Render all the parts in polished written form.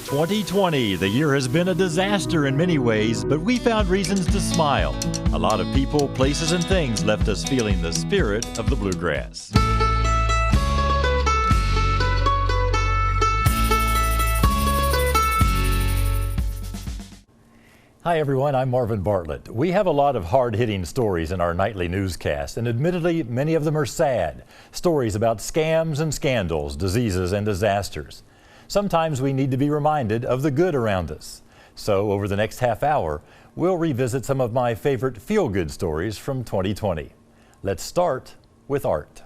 2020, the year has been a disaster in many ways, but we found reasons to smile. A lot of people, places, and things left us feeling the spirit of the bluegrass. Hi everyone, I'm Marvin Bartlett. We have a lot of hard-hitting stories in our nightly newscast, and admittedly, many of them are sad. Stories about scams and scandals, diseases and disasters. Sometimes we need to be reminded of the good around us. So over the next half hour, we'll revisit some of my favorite feel-good stories from 2020. Let's start with art.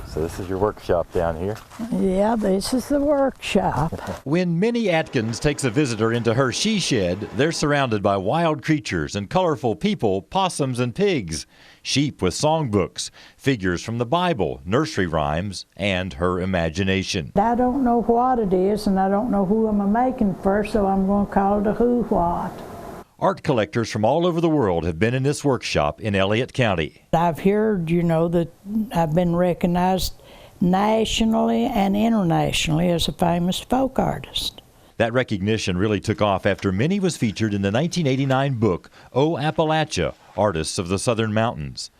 So this is your workshop down here? Yeah, this is the workshop. When Minnie Atkins takes a visitor into her she shed, they're surrounded by wild creatures and colorful people, possums and pigs, sheep with songbooks, figures from the Bible, nursery rhymes, and her imagination. I don't know what it is, and I don't know who I'm making first, so I'm going to call it a who what. Art collectors from all over the world have been in this workshop in Elliott County. I've heard, that I've been recognized nationally and internationally as a famous folk artist. That recognition really took off after Minnie was featured in the 1989 book, Oh Appalachia, Artists of the Southern Mountains.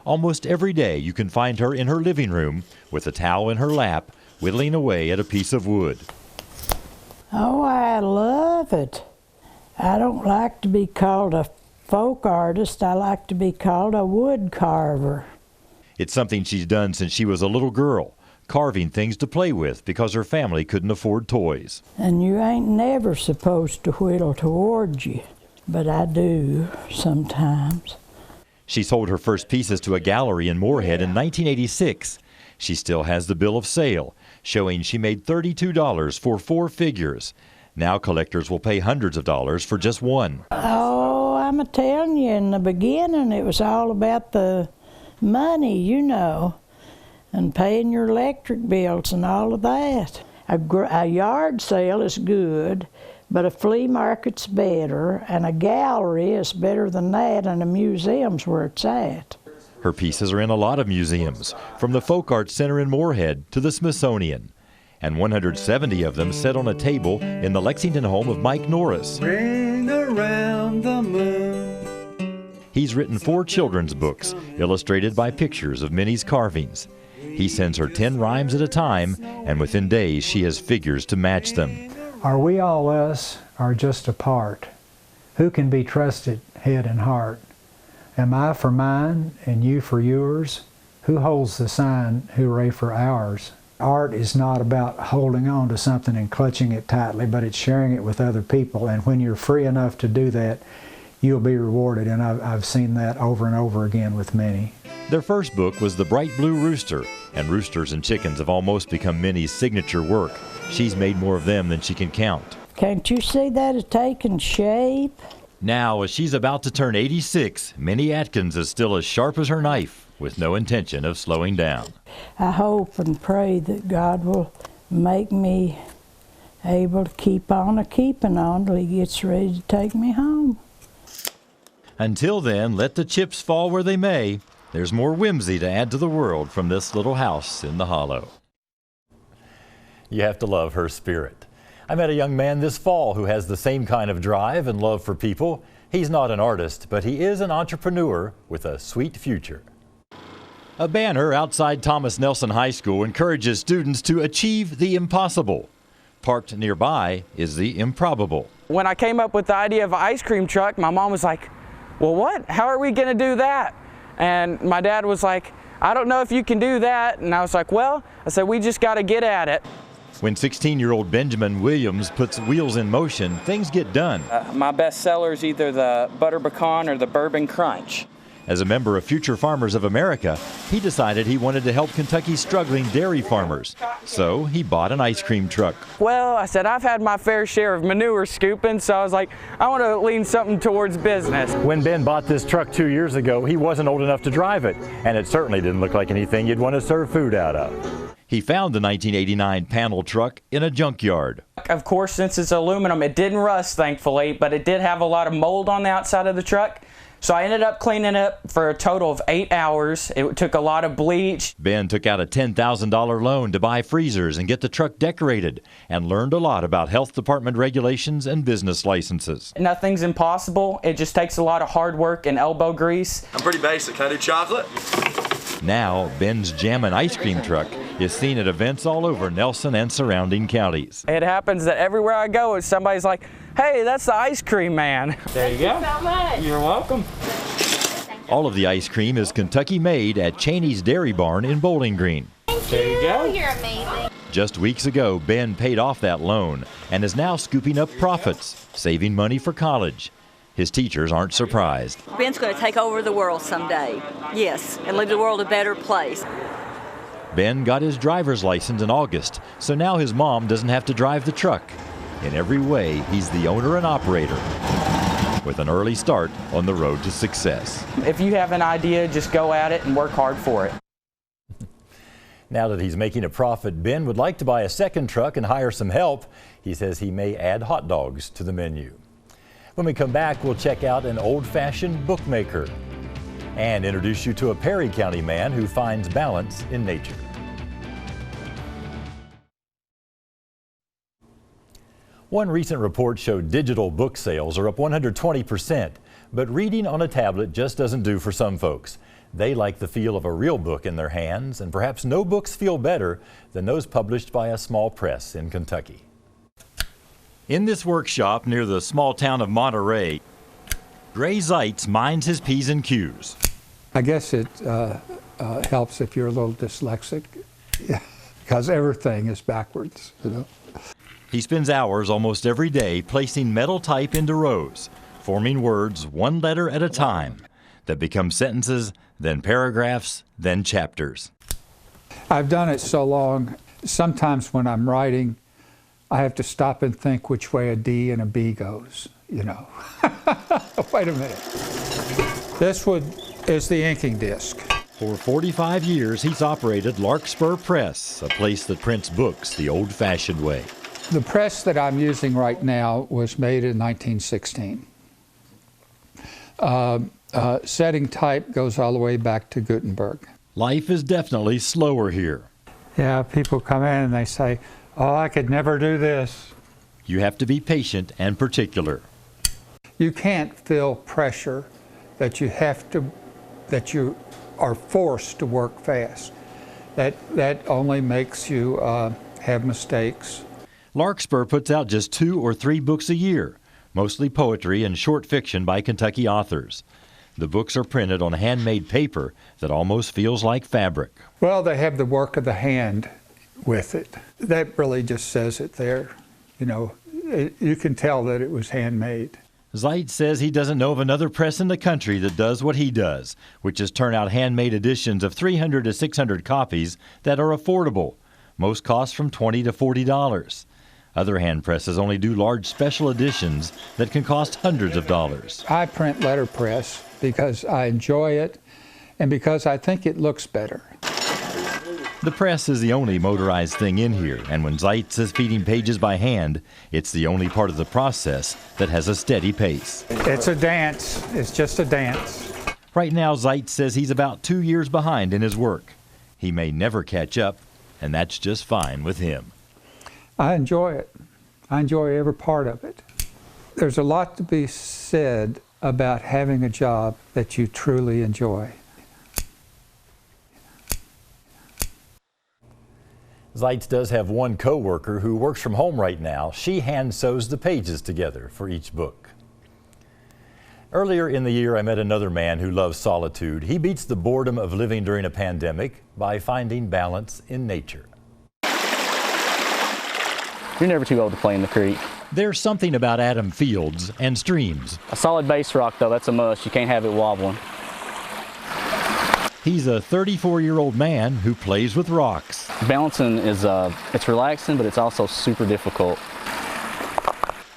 Almost every day you can find her in her living room with a towel in her lap, whittling away at a piece of wood. Oh, I love it. I don't like to be called a folk artist. I like to be called a wood carver. It's something she's done since she was a little girl, carving things to play with because her family couldn't afford toys. And you ain't never supposed to whittle towards you, but I do sometimes. She sold her first pieces to a gallery in Moorhead in 1986. She still has the bill of sale, showing she made $32 for 4 figures. Now collectors will pay hundreds of dollars for just one. Oh, I'm a-telling you, in the beginning it was all about the money, and paying your electric bills and all of that. A yard sale is good, but a flea market's better, and a gallery is better than that, and a museum's where it's at. Her pieces are in a lot of museums, from the Folk Arts Center in Moorhead to the Smithsonian. And 170 of them sit on a table in the Lexington home of Mike Norris. Ring around the moon. He's written 4 children's books, illustrated by pictures of Minnie's carvings. He sends her 10 rhymes at a time, and within days she has figures to match them. Are we all us, or just a part? Who can be trusted, head and heart? Am I for mine, and you for yours? Who holds the sign, hooray for ours? Art is not about holding on to something and clutching it tightly, but it's sharing it with other people. And when you're free enough to do that, you'll be rewarded. And I've seen that over and over again with Minnie. Their first book was The Bright Blue Rooster, and roosters and chickens have almost become Minnie's signature work. She's made more of them than she can count. Can't you see that it's taking shape? Now, as she's about to turn 86, Minnie Atkins is still as sharp as her knife, with no intention of slowing down. I hope and pray that God will make me able to keep on a-keeping on till He gets ready to take me home. Until then, let the chips fall where they may. There's more whimsy to add to the world from this little house in the hollow. You have to love her spirit. I met a young man this fall who has the same kind of drive and love for people. He's not an artist, but he is an entrepreneur with a sweet future. A banner outside Thomas Nelson High School encourages students to achieve the impossible. Parked nearby is the improbable. When I came up with the idea of an ice cream truck, my mom was like, well, what? How are we going to do that? And my dad was like, I don't know if you can do that. And I was like, well, I said, we just got to get at it. When 16-year-old Benjamin Williams puts wheels in motion, things get done. My best seller is either the Butter Pecan or the Bourbon Crunch. As a member of Future Farmers of America, he decided he wanted to help Kentucky's struggling dairy farmers. So he bought an ice cream truck. Well, I said, I've had my fair share of manure scooping, so I was like, I want to lean something towards business. When Ben bought this truck 2 years ago, he wasn't old enough to drive it, and it certainly didn't look like anything you'd want to serve food out of. He found the 1989 panel truck in a junkyard. Of course, since it's aluminum, it didn't rust, thankfully, but it did have a lot of mold on the outside of the truck. So I ended up cleaning it for a total of 8 hours. It took a lot of bleach. Ben took out a $10,000 loan to buy freezers and get the truck decorated, and learned a lot about health department regulations and business licenses. Nothing's impossible. It just takes a lot of hard work and elbow grease. I'm pretty basic. Can I do chocolate? Now, Ben's Jammin' ice cream truck is seen at events all over Nelson and surrounding counties. It happens that everywhere I go, somebody's like, hey, that's the ice cream man. There you go. Thank you so much. You're welcome. All of the ice cream is Kentucky made at Cheney's Dairy Barn in Bowling Green. There you go. You're amazing. Just weeks ago, Ben paid off that loan and is now scooping up profits, saving money for college. His teachers aren't surprised. Ben's going to take over the world someday, yes, and leave the world a better place. Ben got his driver's license in August, so now his mom doesn't have to drive the truck. In every way, he's the owner and operator, with an early start on the road to success. If you have an idea, just go at it and work hard for it. Now that he's making a profit, Ben would like to buy a second truck and hire some help. He says he may add hot dogs to the menu. When we come back, we'll check out an old-fashioned bookmaker and introduce you to a Perry County man who finds balance in nature. One recent report showed digital book sales are up 120%, but reading on a tablet just doesn't do for some folks. They like the feel of a real book in their hands, and perhaps no books feel better than those published by a small press in Kentucky. In this workshop near the small town of Monterey, Gray Zeitz minds his P's and Q's. I guess it helps if you're a little dyslexic, because everything is backwards, you know. He spends hours almost every day placing metal type into rows, forming words one letter at a time that become sentences, then paragraphs, then chapters. I've done it so long, sometimes when I'm writing, I have to stop and think which way a D and a B goes, you know. Wait a minute. This is the inking disc. For 45 years, he's operated Larkspur Press, a place that prints books the old-fashioned way. The press that I'm using right now was made in 1916. Setting type goes all the way back to Gutenberg. Life is definitely slower here. Yeah, people come in and they say, oh, I could never do this. You have to be patient and particular. You can't feel pressure that you are forced to work fast. That only makes you have mistakes. Larkspur puts out just 2 or 3 books a year, mostly poetry and short fiction by Kentucky authors. The books are printed on handmade paper that almost feels like fabric. Well, they have the work of the hand with it. That really just says it there. You know, you can tell that it was handmade. Zeitz says he doesn't know of another press in the country that does what he does, which is turn out handmade editions of 300 to 600 copies that are affordable. Most cost from $20 to $40. Other hand presses only do large special editions that can cost hundreds of dollars. I print letterpress because I enjoy it and because I think it looks better. The press is the only motorized thing in here, and when Zeitz is feeding pages by hand, it's the only part of the process that has a steady pace. It's a dance. It's just a dance. Right now, Zeitz says he's about 2 years behind in his work. He may never catch up, and that's just fine with him. I enjoy it. I enjoy every part of it. There's a lot to be said about having a job that you truly enjoy. Zeitz does have one co-worker who works from home right now. She hand sews the pages together for each book. Earlier in the year, I met another man who loves solitude. He beats the boredom of living during a pandemic by finding balance in nature. You're never too old to play in the creek. There's something about Adam Fields and streams. A solid base rock, though, that's a must. You can't have it wobbling. He's a 34-year-old man who plays with rocks. Balancing is, it's relaxing, but it's also super difficult.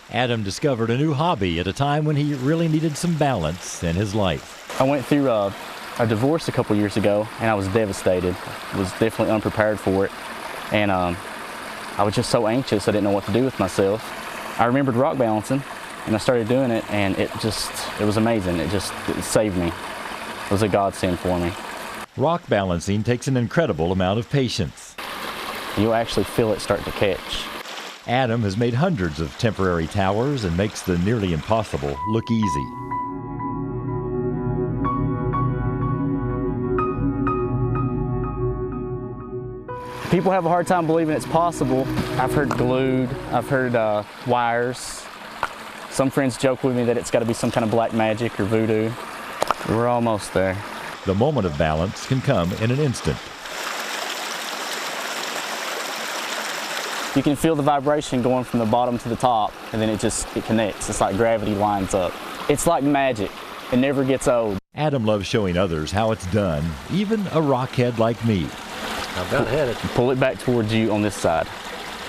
Adam discovered a new hobby at a time when he really needed some balance in his life. I went through a divorce a couple years ago, and I was devastated. Was definitely unprepared for it. And I was just so anxious, I didn't know what to do with myself. I remembered rock balancing, And I started doing it, and it was amazing. It saved me. It was a godsend for me. Rock balancing takes an incredible amount of patience. You'll actually feel it start to catch. Adam has made hundreds of temporary towers and makes the nearly impossible look easy. People have a hard time believing it's possible. I've heard glued, I've heard wires. Some friends joke with me that it's got to be some kind of black magic or voodoo. We're almost there. The moment of balance can come in an instant. You can feel the vibration going from the bottom to the top, and then it connects. It's like gravity lines up. It's like magic. It never gets old. Adam loves showing others how it's done, even a rockhead like me. I've got to hit it. Pull it back towards you on this side.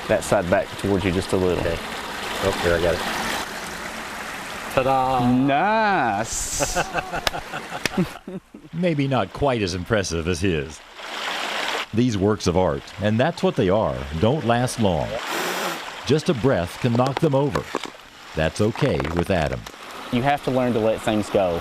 That side back towards you just a little. Okay. Oh, there, I got it. Ta-da! Nice! Maybe not quite as impressive as his. These works of art, and that's what they are, don't last long. Just a breath can knock them over. That's okay with Adam. You have to learn to let things go.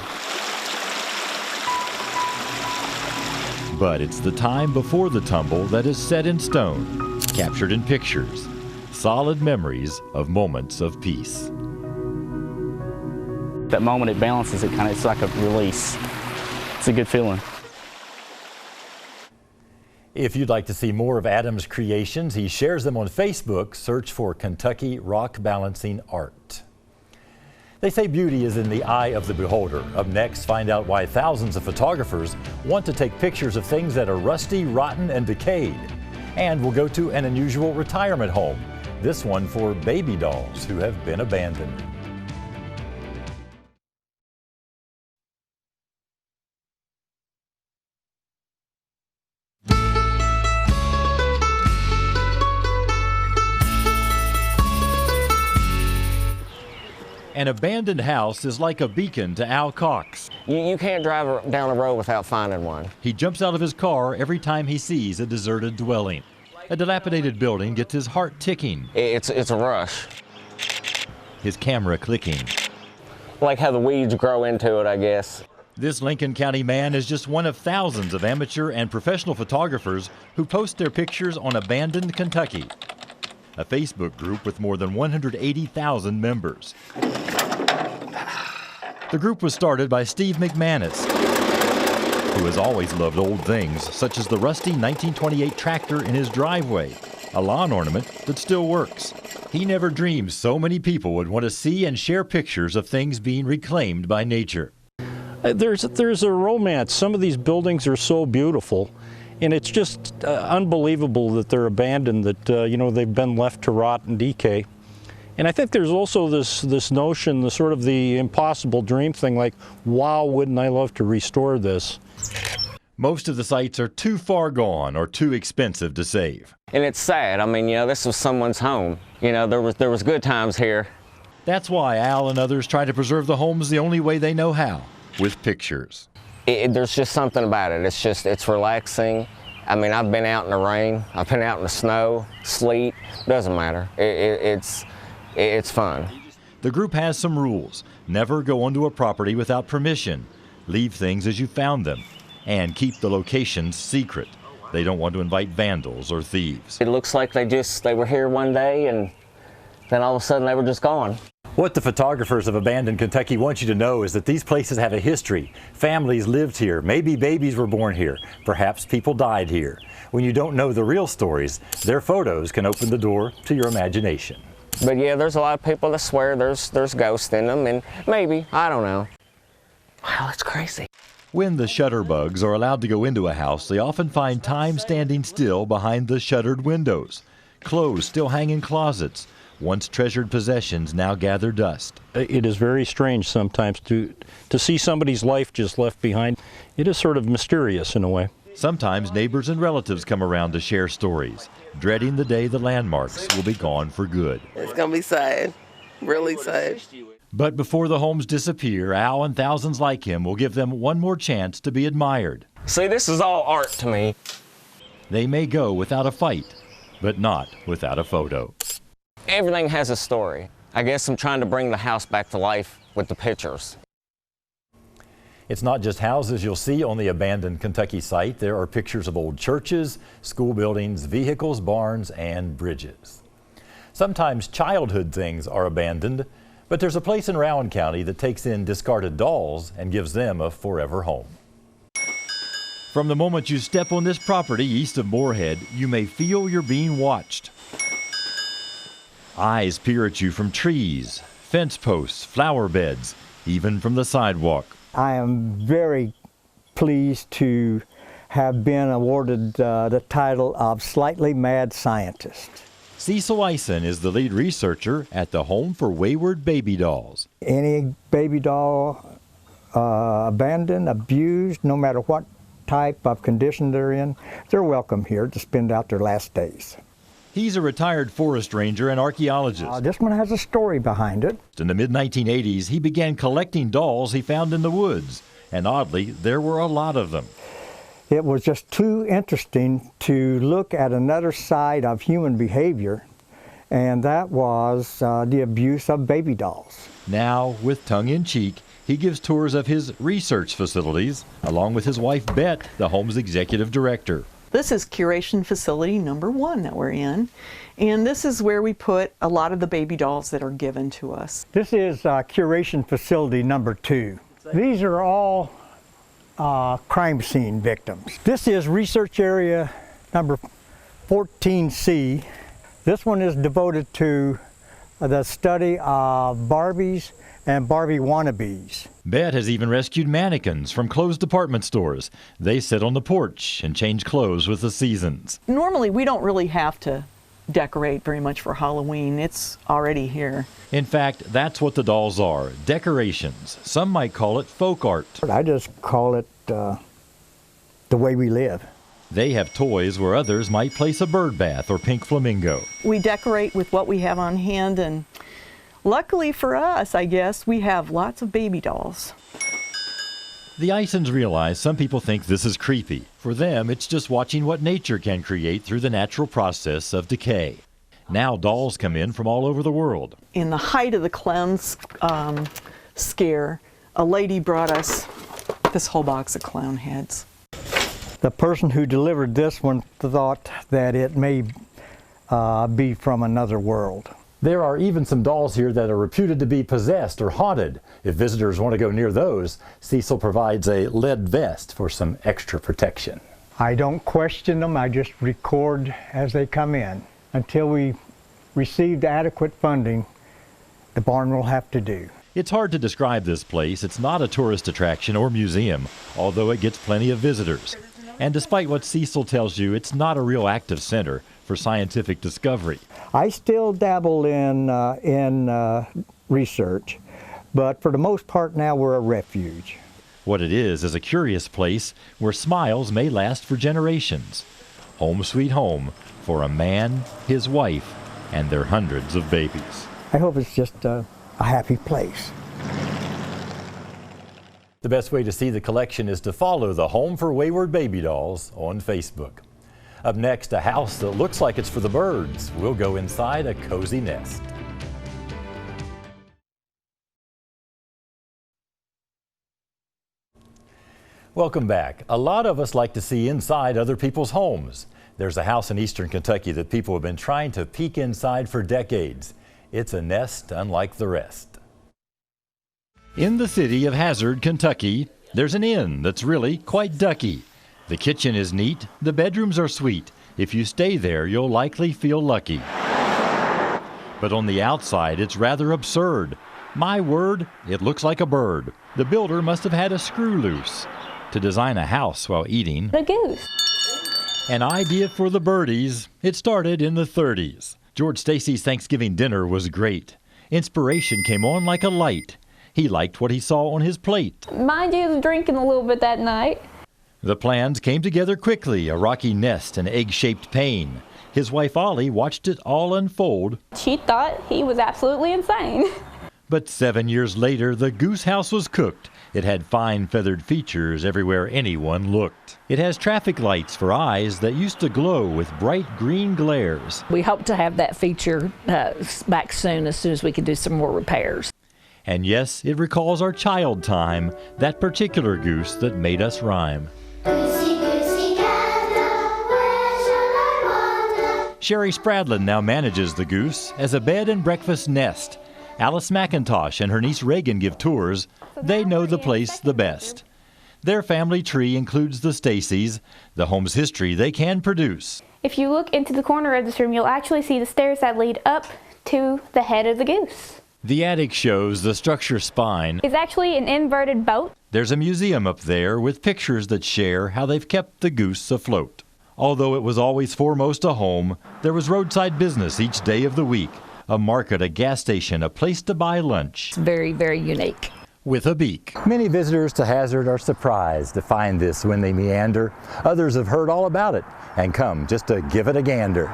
But it's the time before the tumble that is set in stone, captured in pictures, solid memories of moments of peace. That moment it balances, it's like a release. It's a good feeling. If you'd like to see more of Adam's creations, he shares them on Facebook. Search for Kentucky Rock Balancing Art. They say beauty is in the eye of the beholder. Up next, find out why thousands of photographers want to take pictures of things that are rusty, rotten, and decayed. And we'll go to an unusual retirement home, this one for baby dolls who have been abandoned. An abandoned house is like a beacon to Al Cox. You can't drive down a road without finding one. He jumps out of his car every time he sees a deserted dwelling. A dilapidated building gets his heart ticking. It's a rush. His camera clicking. Like how the weeds grow into it, I guess. This Lincoln County man is just one of thousands of amateur and professional photographers who post their pictures on Abandoned Kentucky, a Facebook group with more than 180,000 members. The group was started by Steve McManus, who has always loved old things, such as the rusty 1928 tractor in his driveway, a lawn ornament that still works. He never dreamed so many people would want to see and share pictures of things being reclaimed by nature. There's a romance. Some of these buildings are so beautiful, and it's just unbelievable that they're abandoned, that they've been left to rot and decay. And I think there's also this notion, the sort of the impossible dream thing, like, wow, wouldn't I love to restore this? Most of the sites are too far gone or too expensive to save. And it's sad. I mean, this was someone's home. There was good times here. That's why Al and others try to preserve the homes the only way they know how, with pictures. There's just something about it. It's relaxing. I mean, I've been out in the rain. I've been out in the snow, sleet. Doesn't matter. It's fun. The group has some rules. Never go onto a property without permission. Leave things as you found them. And keep the locations secret. They don't want to invite vandals or thieves. It looks like they were here one day and then all of a sudden they were just gone. What the photographers of Abandoned Kentucky want you to know is that these places have a history. Families lived here. Maybe babies were born here. Perhaps people died here. When you don't know the real stories, their photos can open the door to your imagination. But yeah, there's a lot of people that swear there's ghosts in them, and maybe, I don't know. Wow, that's crazy. When the shutterbugs are allowed to go into a house, they often find time standing still behind the shuttered windows. Clothes still hang in closets. Once treasured possessions now gather dust. It is very strange sometimes to see somebody's life just left behind. It is sort of mysterious in a way. Sometimes neighbors and relatives come around to share stories, dreading the day the landmarks will be gone for good. It's going to be sad, really sad. But before the homes disappear, Al and thousands like him will give them one more chance to be admired. See, this is all art to me. They may go without a fight, but not without a photo. Everything has a story. I guess I'm trying to bring the house back to life with the pictures. It's not just houses you'll see on the abandoned Kentucky site. There are pictures of old churches, school buildings, vehicles, barns, and bridges. Sometimes childhood things are abandoned, but there's a place in Rowan County that takes in discarded dolls and gives them a forever home. From the moment you step on this property east of Moorhead, you may feel you're being watched. Eyes peer at you from trees, fence posts, flower beds, even from the sidewalk. I am very pleased to have been awarded the title of Slightly Mad Scientist. Cecil Eisen is the lead researcher at the Home for Wayward Baby Dolls. Any baby doll abandoned, abused, no matter what type of condition they're in, they're welcome here to spend out their last days. He's a retired forest ranger and archaeologist. This one has a story behind it. In the mid-1980s, he began collecting dolls he found in the woods, and oddly, there were a lot of them. It was just too interesting to look at another side of human behavior, and that was the abuse of baby dolls. Now, with tongue-in-cheek, he gives tours of his research facilities, along with his wife, Bet, the home's executive director. This is curation facility number 1 that we're in, and this is where we put a lot of the baby dolls that are given to us. This is curation facility number 2. These are all crime scene victims. This is research area number 14C. This one is devoted to the study of Barbies and Barbie wannabes. Bet has even rescued mannequins from closed department stores. They sit on the porch and change clothes with the seasons. Normally we don't really have to decorate very much for Halloween. It's already here. In fact, that's what the dolls are, decorations. Some might call it folk art. I just call it the way we live. They have toys where others might place a bird bath or pink flamingo. We decorate with what we have on hand, and luckily for us, I guess, we have lots of baby dolls. The Eisens realize some people think this is creepy. For them, it's just watching what nature can create through the natural process of decay. Now dolls come in from all over the world. In the height of the clown scare, a lady brought us this whole box of clown heads. The person who delivered this one thought that it may be from another world. There are even some dolls here that are reputed to be possessed or haunted. If visitors want to go near those, Cecil provides a lead vest for some extra protection. I don't question them, I just record as they come in. Until we receive adequate funding, the barn will have to do. It's hard to describe this place. It's not a tourist attraction or museum, although it gets plenty of visitors. And despite what Cecil tells you, it's not a real active center for scientific discovery. I still dabble in research, but for the most part now we're a refuge. What it is a curious place where smiles may last for generations. Home sweet home for a man, his wife, and their hundreds of babies. I hope it's just a happy place. The best way to see the collection is to follow the Home for Wayward Baby Dolls on Facebook. Up next, a house that looks like it's for the birds. We'll go inside a cozy nest. Welcome back. A lot of us like to see inside other people's homes. There's a house in eastern Kentucky that people have been trying to peek inside for decades. It's a nest unlike the rest. In the city of Hazard, Kentucky, there's an inn that's really quite ducky. The kitchen is neat, the bedrooms are sweet. If you stay there, you'll likely feel lucky. But on the outside, it's rather absurd. My word, it looks like a bird. The builder must have had a screw loose to design a house while eating the goose. An idea for the birdies. It started in the 30s. George Stacy's Thanksgiving dinner was great. Inspiration came on like a light. He liked what he saw on his plate. Mind you, was drinking a little bit that night. The plans came together quickly, a rocky nest, an egg-shaped pane. His wife Ollie watched it all unfold. She thought he was absolutely insane. But 7 years later, the Goose House was cooked. It had fine feathered features everywhere anyone looked. It has traffic lights for eyes that used to glow with bright green glares. We hope to have that feature back soon as we can do some more repairs. And yes, it recalls our child time, that particular goose that made us rhyme. Goosey, goosey, gander, where shall I wander? Sherry Spradlin now manages the Goose as a bed and breakfast nest. Alice McIntosh and her niece Reagan give tours. They know the place the best. Their family tree includes the Stacys, the home's history they can produce. If you look into the corner of this room, you'll actually see the stairs that lead up to the head of the goose. The attic shows the structure spine. It's actually an inverted boat. There's a museum up there with pictures that share how they've kept the goose afloat. Although it was always foremost a home, there was roadside business each day of the week. A market, a gas station, a place to buy lunch. It's very, very unique. With a beak. Many visitors to Hazard are surprised to find this when they meander. Others have heard all about it and come just to give it a gander.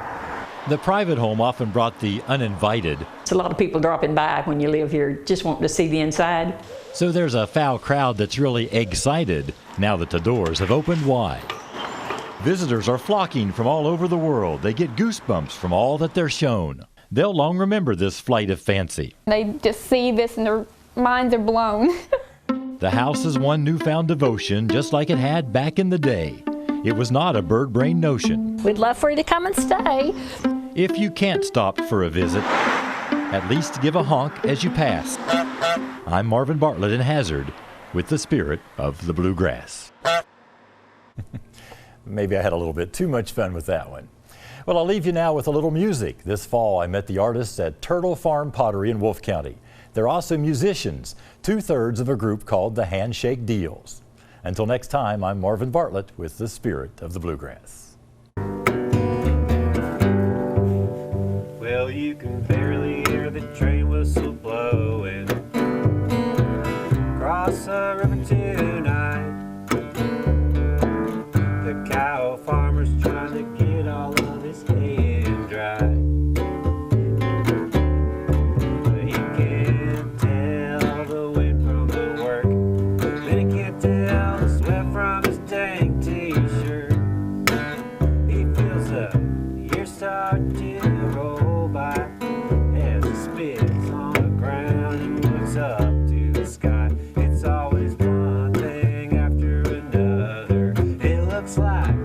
The private home often brought the uninvited. It's a lot of people dropping by when you live here, just wanting to see the inside. So there's a foul crowd that's really excited now that the doors have opened wide. Visitors are flocking from all over the world. They get goosebumps from all that they're shown. They'll long remember this flight of fancy. They just see this and their minds are blown. The house is one newfound devotion, just like it had back in the day. It was not a bird brain notion. We'd love for you to come and stay. If you can't stop for a visit, at least give a honk as you pass. I'm Marvin Bartlett in Hazard with the spirit of the Bluegrass. Maybe I had a little bit too much fun with that one. Well, I'll leave you now with a little music. This fall, I met the artists at Turtle Farm Pottery in Wolfe County. They're also musicians, 2/3 of a group called the Handshake Deals. Until next time, I'm Marvin Bartlett with the spirit of the Bluegrass. Well, you can barely hear the train whistle blowing across the river tonight. The cow farmer's trying to get all of his hay dry. But he can't tell the wind from the work. Then he can't tell the sweat from his dang t-shirt. He feels the years start to roll by as he spits on the ground and looks up to the sky. It's always one thing after another. It looks like